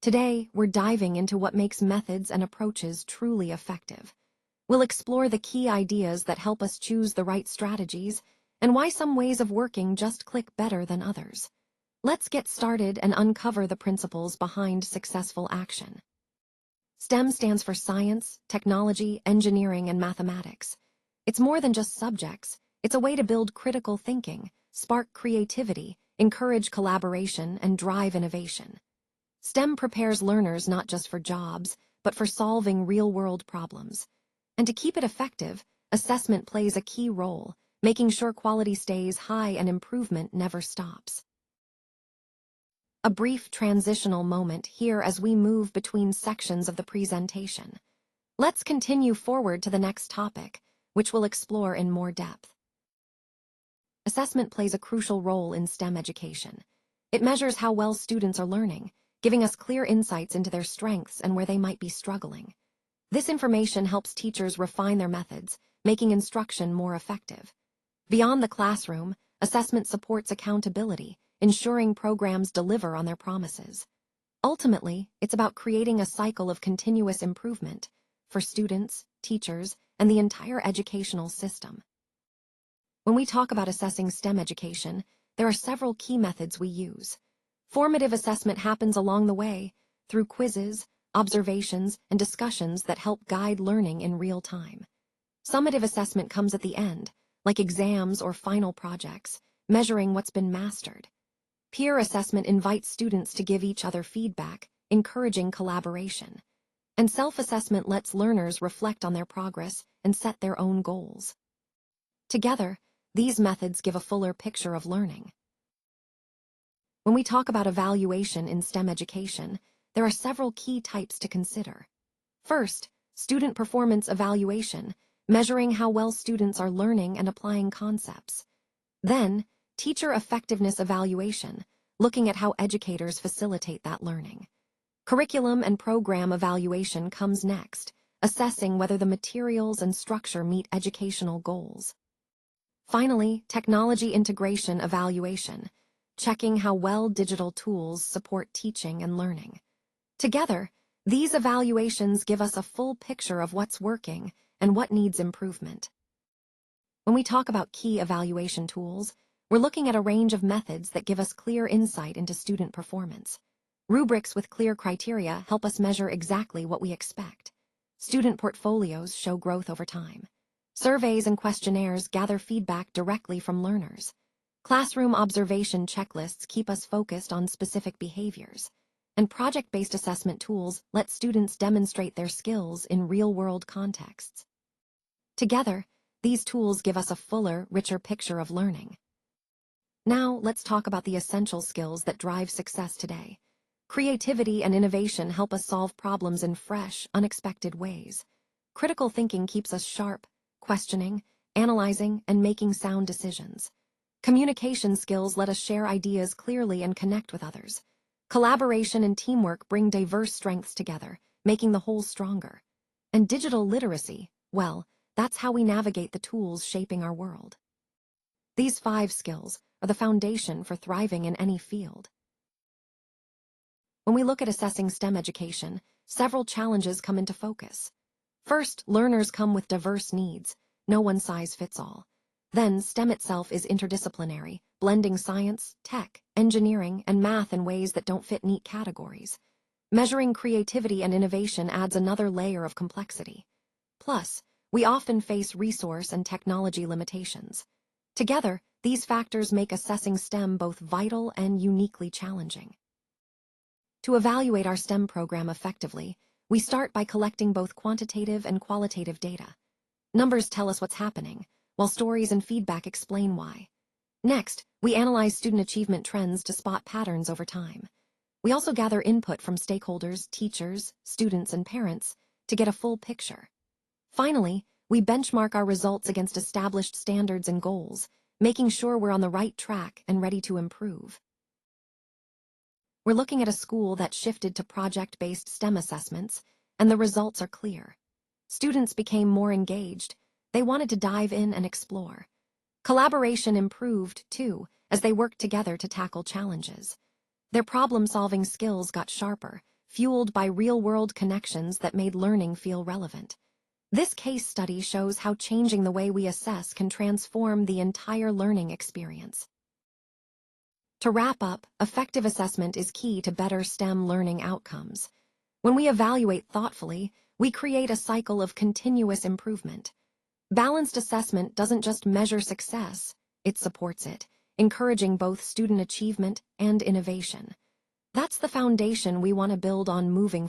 Today, we're diving into what makes methods and approaches truly effective. We'll explore the key ideas that help us choose the right strategies and why some ways of working just click better than others. Let's get started and uncover the principles behind successful action. STEM stands for science, technology, engineering, and mathematics. It's more than just subjects. It's a way to build critical thinking, spark creativity, encourage collaboration, and drive innovation. STEM prepares learners not just for jobs, but for solving real-world problems. And to keep it effective, assessment plays a key role, making sure quality stays high and improvement never stops. A brief transitional moment here as we move between sections of the presentation. Let's continue forward to the next topic, which we'll explore in more depth. Assessment plays a crucial role in STEM education. It measures how well students are learning, giving us clear insights into their strengths and where they might be struggling. This information helps teachers refine their methods, making instruction more effective. Beyond the classroom, assessment supports accountability, ensuring programs deliver on their promises. Ultimately, it's about creating a cycle of continuous improvement for students, teachers, and the entire educational system. When we talk about assessing STEM education, there are several key methods we use. Formative assessment happens along the way, through quizzes, observations, and discussions that help guide learning in real time. Summative assessment comes at the end, like exams or final projects, measuring what's been mastered. Peer assessment invites students to give each other feedback, encouraging collaboration. And self-assessment lets learners reflect on their progress and set their own goals. Together, these methods give a fuller picture of learning. When we talk about evaluation in STEM education, there are several key types to consider. First, student performance evaluation, measuring how well students are learning and applying concepts. Then, teacher effectiveness evaluation, looking at how educators facilitate that learning. Curriculum and program evaluation comes next, assessing whether the materials and structure meet educational goals. Finally, technology integration evaluation, checking how well digital tools support teaching and learning. Together, these evaluations give us a full picture of what's working and what needs improvement. When we talk about key evaluation tools, we're looking at a range of methods that give us clear insight into student performance. Rubrics with clear criteria help us measure exactly what we expect. Student portfolios show growth over time. Surveys and questionnaires gather feedback directly from learners. Classroom observation checklists keep us focused on specific behaviors. And project-based assessment tools let students demonstrate their skills in real-world contexts. Together, these tools give us a fuller, richer picture of learning. Now, let's talk about the essential skills that drive success today. Creativity and innovation help us solve problems in fresh, unexpected ways. Critical thinking keeps us sharp, questioning, analyzing, and making sound decisions. Communication skills let us share ideas clearly and connect with others. Collaboration and teamwork bring diverse strengths together, making the whole stronger. And digital literacy, well, that's how we navigate the tools shaping our world. These 5 skills are the foundation for thriving in any field. When we look at assessing STEM education, several challenges come into focus. First, learners come with diverse needs. No one size fits all. Then, STEM itself is interdisciplinary, blending science, tech, engineering, and math in ways that don't fit neat categories. Measuring creativity and innovation adds another layer of complexity. Plus, we often face resource and technology limitations. Together, these factors make assessing STEM both vital and uniquely challenging. To evaluate our STEM program effectively, we start by collecting both quantitative and qualitative data. Numbers tell us what's happening, while stories and feedback explain why. Next, we analyze student achievement trends to spot patterns over time. We also gather input from stakeholders, teachers, students, and parents to get a full picture. Finally, we benchmark our results against established standards and goals, making sure we're on the right track and ready to improve. We're looking at a school that shifted to project-based STEM assessments, and the results are clear. Students became more engaged. They wanted to dive in and explore. Collaboration improved, too, as they worked together to tackle challenges. Their problem-solving skills got sharper, fueled by real-world connections that made learning feel relevant. This case study shows how changing the way we assess can transform the entire learning experience. To wrap up, effective assessment is key to better STEM learning outcomes. When we evaluate thoughtfully, we create a cycle of continuous improvement. Balanced assessment doesn't just measure success, it supports it, encouraging both student achievement and innovation. That's the foundation we want to build on moving forward.